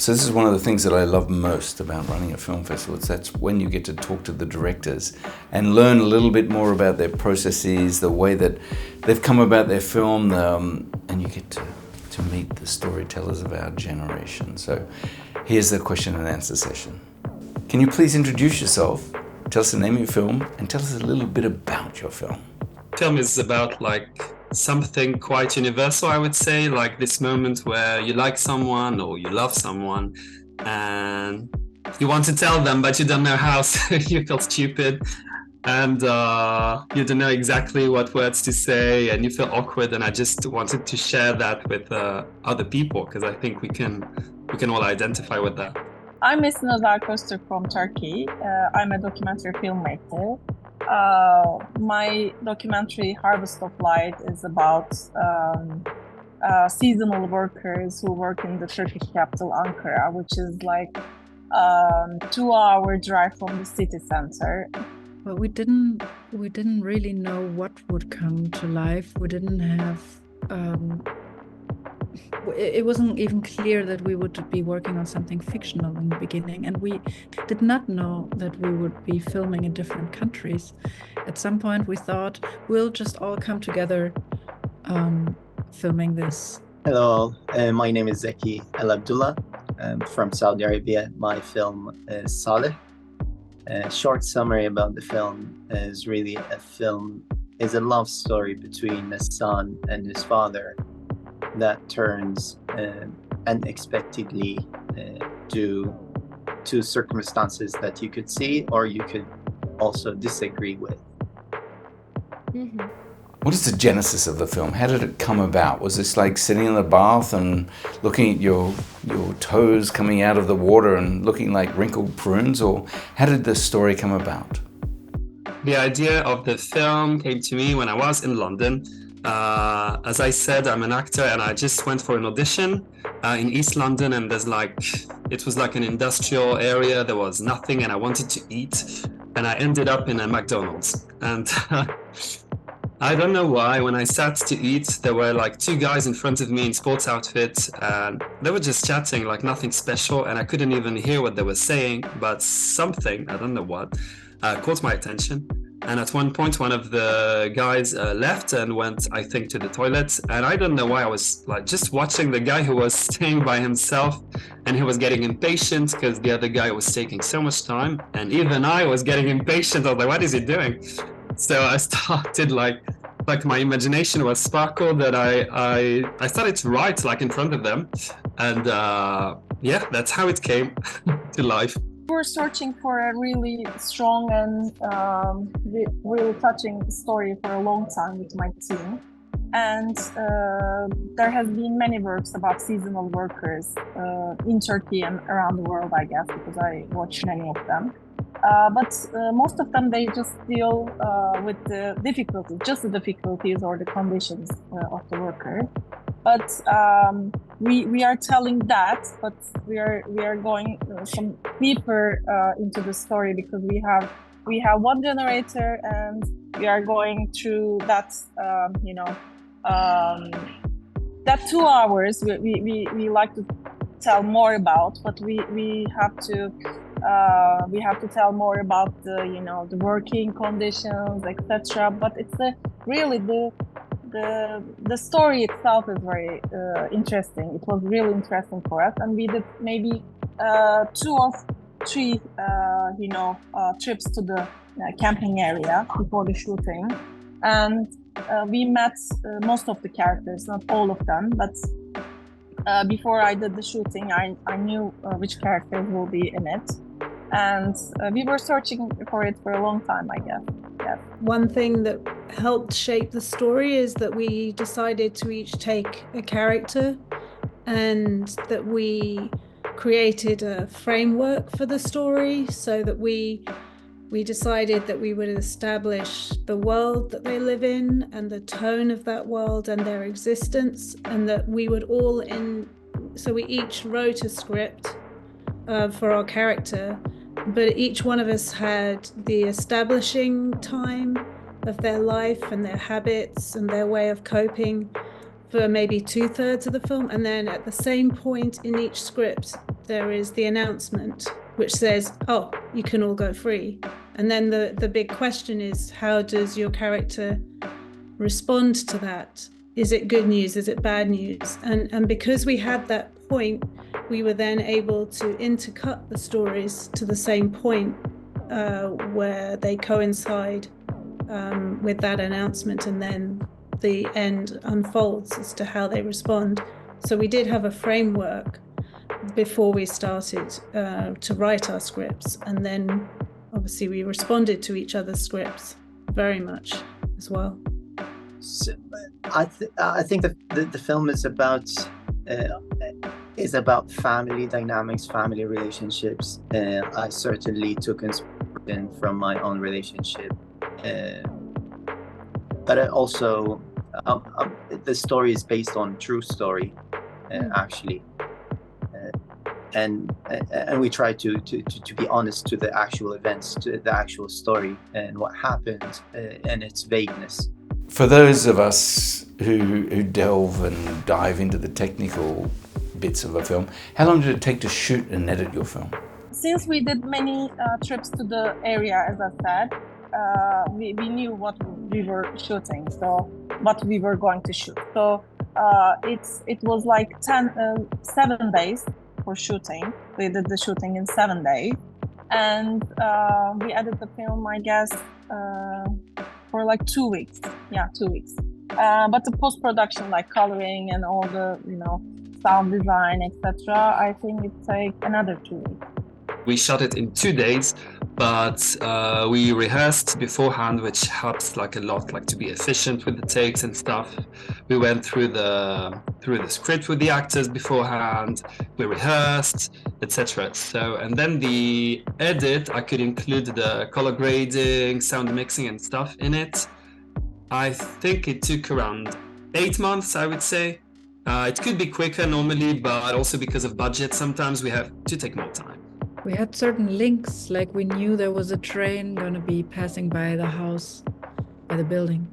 So this is one of the things that I love most about running a film festival. That's when you get to talk to the directors and learn a little bit more about their processes, the way that they've come about their film, and you get to meet the storytellers of our generation. So here's the question and answer session. Can you please introduce yourself, tell us the name of your film, and tell us a little bit about your film? Film is about something quite universal, I would say, like this moment where you like someone or you love someone and you want to tell them, but you don't know how, so you feel stupid and you don't know exactly what words to say and you feel awkward. And I just wanted to share that with other people because I think we can all identify with that. I'm Esin Öztürk from Turkey. I'm a documentary filmmaker. My documentary Harvest of Light is about seasonal workers who work in the Turkish capital Ankara, which is like 2-hour drive from the city center. But we didn't really know what would come to life. We didn't have it wasn't even clear that we would be working on something fictional in the beginning, and we did not know that we would be filming in different countries. At some point we thought we'll just all come together filming this. Hello, my name is Saki Allabdullah. I'm from Saudi Arabia. My film is Saleh. A short summary about the film is really is a love story between a son and his father that turns unexpectedly due to circumstances that you could see or you could also disagree with. Mm-hmm. What is the genesis of the film? How did it come about? Was this like sitting in the bath and looking at your toes coming out of the water and looking like wrinkled prunes, or how did the story come about? The idea of the film came to me when I was in London. As I said, I'm an actor and I just went for an audition in East London, and it was like an industrial area. There was nothing and I wanted to eat, and I ended up in a McDonald's. And I don't know why, when I sat to eat, there were like 2 guys in front of me in sports outfits and they were just chatting like nothing special, and I couldn't even hear what they were saying, but something, I don't know what, caught my attention. And at one point, one of the guys left and went, I think, to the toilet. And I don't know why I was like just watching the guy who was staying by himself, and he was getting impatient because the other guy was taking so much time. And even I was getting impatient. I was like, what is he doing? So I started like my imagination was sparkled that I started to write like in front of them. And yeah, that's how it came to life. We were searching for a really strong and really touching story for a long time with my team. And there has been many works about seasonal workers in Turkey and around the world, I guess, because I watch many of them. But most of them, they just deal with the difficulties, just the difficulties or the conditions of the worker. But we are telling that, but we are going some deeper into the story, because we have one generator and we are going through that that 2 hours we like to tell more about, but we have to tell more about the working conditions, etc. But it's really the story itself is very interesting. It was really interesting for us, and we did maybe 2 or 3 trips to the camping area before the shooting, and we met most of the characters, not all of them, but before I did the shooting, I knew which characters will be in it, and we were searching for it for a long time, I guess. Yes. One thing that helped shape the story is that we decided to each take a character, and that we created a framework for the story, so that we decided that we would establish the world that they live in and the tone of that world and their existence, and that we would all so we each wrote a script for our character, but each one of us had the establishing time of their life and their habits and their way of coping for maybe 2/3 of the film, and then at the same point in each script there is the announcement, which says, oh, you can all go free. And then the big question is, how does your character respond to that? Is it good news? Is it bad news? And because we had that point, we were then able to intercut the stories to the same point where they coincide with that announcement, and then the end unfolds as to how they respond. So we did have a framework before we started to write our scripts, and then obviously we responded to each other's scripts very much as well. So, I think that the film is about family dynamics, family relationships. I certainly took inspiration from my own relationship, but I also the story is based on true story, actually, and we try to be honest to the actual events, to the actual story and what happened, and its vagueness. For those of us who delve and dive into the technical bits of a film, how long did it take to shoot and edit your film? Since we did many trips to the area, as I said, we knew what we were shooting, so what we were going to shoot. So it was like 7 days for shooting. We did the shooting in 7 days, and we edited the film, I guess, for like 2 weeks. Yeah, 2 weeks. But the post-production, like coloring and all the, sound design, etc., I think it takes another 2 weeks. We shot it in 2 days, but we rehearsed beforehand, which helps like a lot, like to be efficient with the takes and stuff. We went through the script with the actors beforehand. We rehearsed, etc. So, and then the edit, I could include the color grading, sound mixing, and stuff in it. I think it took around 8 months, I would say. It could be quicker normally, but also because of budget, sometimes we have to take more time. We had certain links, like we knew there was a train going to be passing by the house, by the building,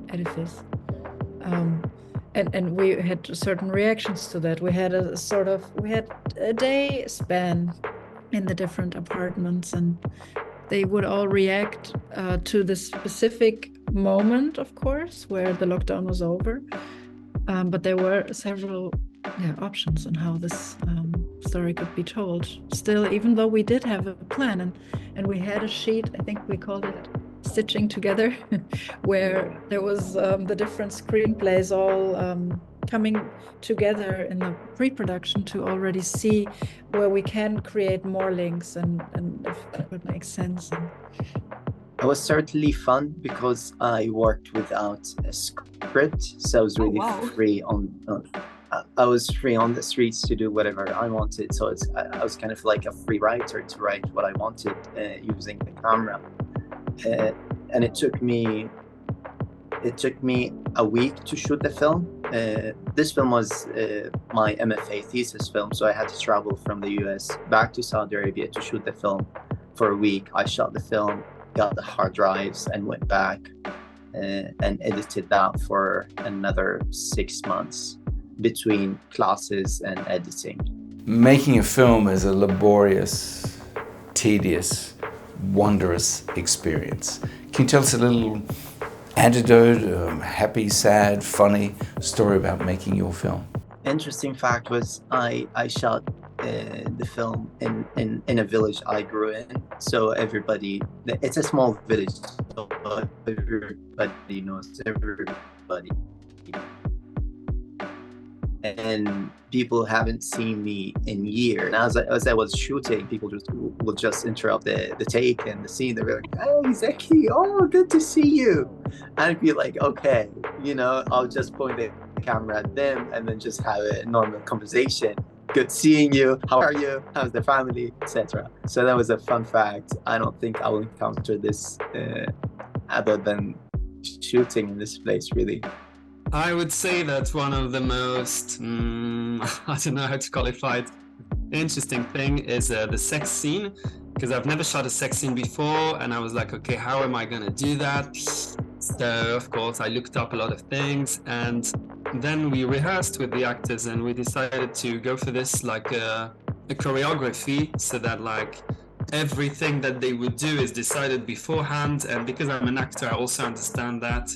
Edifice. And we had certain reactions to that. We had a day span in the different apartments, and they would all react to the specific moment, of course, where the lockdown was over. But there were several options on how this story could be told. Still, even though we did have a plan and we had a sheet, I think we called it Stitching Together, where there was the different screenplays all coming together in the pre-production to already see where we can create more links and if that would make sense. It was certainly fun because I worked without a script, so I was really free I was free on the streets to do whatever I wanted. So I was kind of like a free writer to write what I wanted using the camera. And it took me a week to shoot the film. This film was my MFA thesis film, so I had to travel from the US back to Saudi Arabia to shoot the film for a week. I shot the film, got the hard drives, and went back and edited that for another 6 months between classes and editing. Making a film is a laborious, tedious, wondrous experience. Can you tell us a little anecdote, happy, sad, funny story about making your film? Interesting fact was I shot the film in a village I grew in, so it's a small village, so everybody knows everybody, and people haven't seen me in years. And as I was shooting, people would just interrupt the take and the scene. They were like, "Hey, Zaki, oh, good to see you." And I'd be like, "Okay, I'll just point the camera at them and then just have a normal conversation. Good seeing you. How are you? How's the family, etc." So that was a fun fact. I don't think I will encounter this other than shooting in this place, really. I would say that one of the most, I don't know how to qualify it, interesting thing is the sex scene, because I've never shot a sex scene before, and I was like, okay, how am I gonna do that? So of course I looked up a lot of things, and then we rehearsed with the actors, and we decided to go for this like a choreography, so that like everything that they would do is decided beforehand. And because I'm an actor, I also understand that.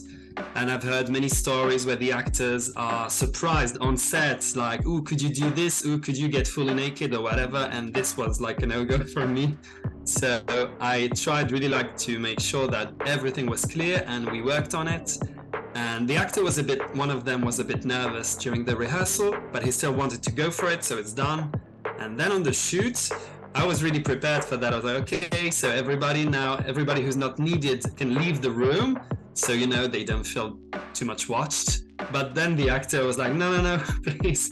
And I've heard many stories where the actors are surprised on set, like, "Ooh, could you do this? Ooh, could you get fully naked or whatever?" And this was like a no-go for me. So I tried really like to make sure that everything was clear, and we worked on it. And the actor was one of them was a bit nervous during the rehearsal, but he still wanted to go for it, so it's done. And then on the shoot, I was really prepared for that. I was like, okay, so everybody who's not needed can leave the room, so they don't feel too much watched. But then the actor was like, no, please,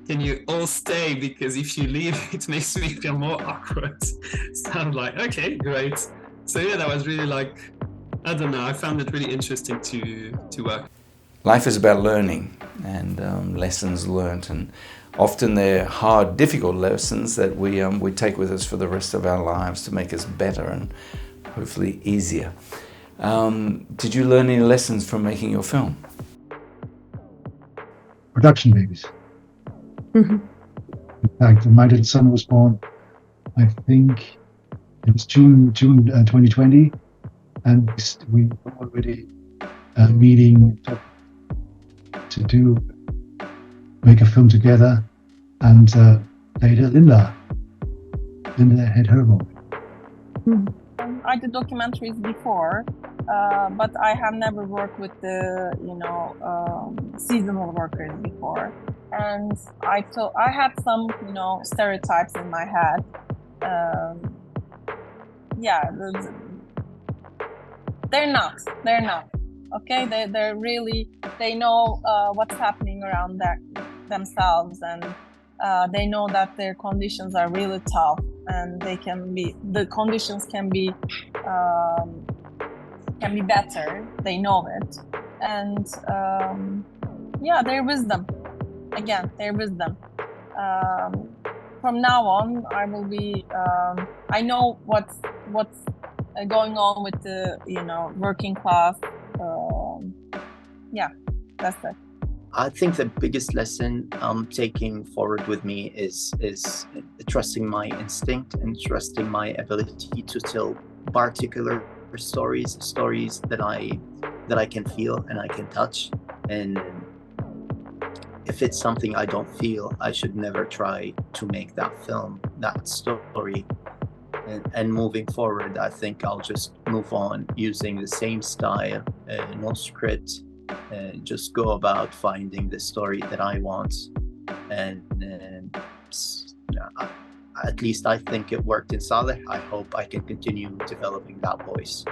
can you all stay? Because if you leave, it makes me feel more awkward. So I'm like, okay, great. So yeah, that was really like, I don't know, I found it really interesting to work. Life is about learning and lessons learnt, and often they're hard, difficult lessons that we take with us for the rest of our lives to make us better and hopefully easier. Did you learn any lessons from making your film? Production babies. Mhm. In fact, my little son was born, I think it was June 2020, and we were already meeting to make a film together, and later Linda had her moment. I did documentaries before, but I have never worked with the seasonal workers before, and I had some stereotypes in my head. They're not okay. They're really, they know what's happening around themselves, and they know that their conditions are really tough, and the conditions can be better. They know it, and their wisdom. Again, their wisdom. From now on, I will be. I know what's going on with the working class. That's it. I think the biggest lesson I'm taking forward with me is trusting my instinct and trusting my ability to tell particular stories that I can feel and I can touch. And if it's something I don't feel, I should never try to make that film, that story. And moving forward, I think I'll just move on using the same style, no script, just go about finding the story that I want. And at least I think it worked in Saleh. I hope I can continue developing that voice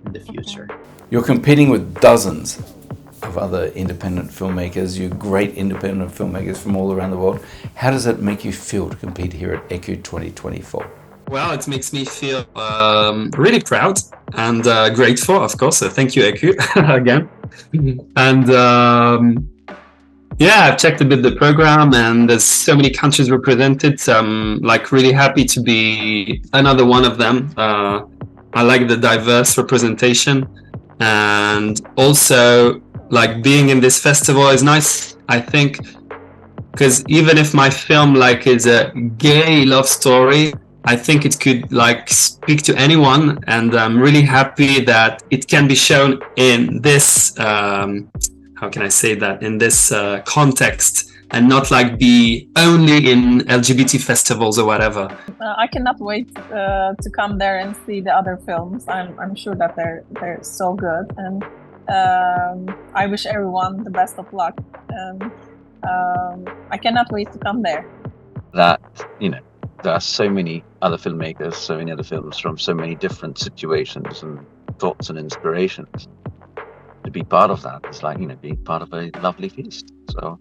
in the future. You're competing with dozens of other independent filmmakers. You're great independent filmmakers from all around the world. How does that make you feel to compete here at ÉCU 2024? Well, it makes me feel really proud and grateful, of course. So thank you, ÉCU, again. And I've checked a bit the program, and there's so many countries represented. So I'm like really happy to be another one of them. I like the diverse representation, and also like being in this festival is nice, I think, because even if my film like is a gay love story, I think it could like speak to anyone, and I'm really happy that it can be shown in this how can I say that, in this context, and not like be only in LGBT festivals or whatever. I cannot wait to come there and see the other films. I'm sure that they're so good, and I wish everyone the best of luck. And I cannot wait to come there. That there are so many other filmmakers, so many other films from so many different situations and thoughts and inspirations. To be part of that is like being part of a lovely feast. So